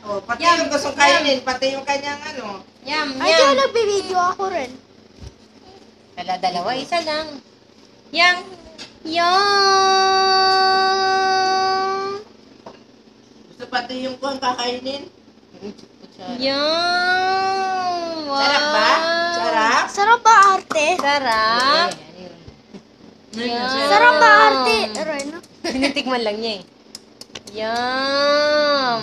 Oh, pati yung gustong kainin, pati yung kanyang ano. Yum, Ay, yum. diyan nagbibideo ako rin. Dalawa, isa lang. Yum. Yum. Gusto pati yung kung kakainin. Yum. Wow. Sarap ba? Sarap? Sarap ba arte? Sarap. Yum. Sarap ba arte? Ren? Tinitikman lang niya eh. Yum.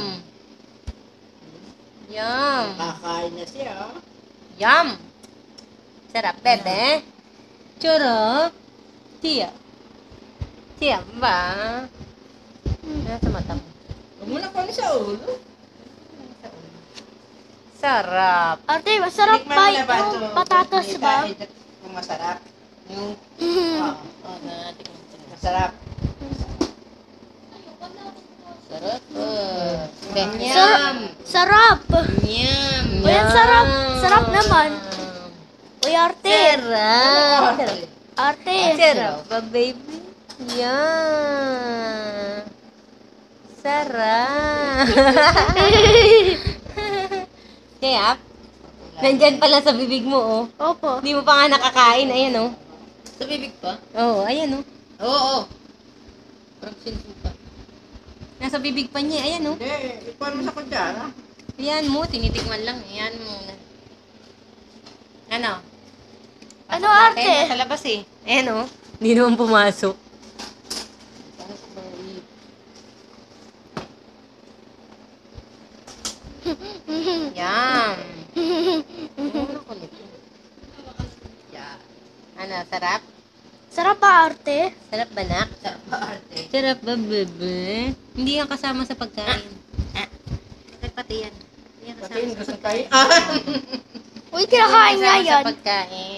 Yum. Kakain na siya. Oh. Yum. Sarap, bebe. Sarap. Tiya. Tiya ba? Nasa mata mo. Huwag mo na kung sa ulo. Sarap. Arte, masarap Tikman ba mo na ba ito? yung patatas Hindi ba? kahit Kung masarap. Yung, Oo, natikman ko na. masarap. Sarap. Ganyan. Sarap! Yum. Uy, ang sarap. Sarap naman. Uy, arte. Sarap. Arte. Sarap ba, baby? Yan. Sarap. Kaya, nandyan pala sa bibig mo, oh. Opo. Hindi mo pa nga nakakain. Ayan, oh. Sa bibig pa? Oo, ayan, oh. Oo. Parang sinto pa. Nasa bibig pa niya. Ayan, oh. Hindi, ikuhan mo sa kutsara. Ayan mo, tinitikman lang. Ayan mo. Ano? Ano, Pasok arte? natin, nasa labas, eh. Ayan, oh. Hindi naman pumasok. Yum. Yan. Ano, sarap? Sarap ba arte? Sarap ba, nak? Sarap ba, arte? Sarap ba, bebe? Hindi yan kasama sa pagkain. Bakit pati yan? Hindi yan Pati kasama yung sa gustong pagkain. kainin. Uy, kinakain niya Hindi yan yan. kasama sa pagkain.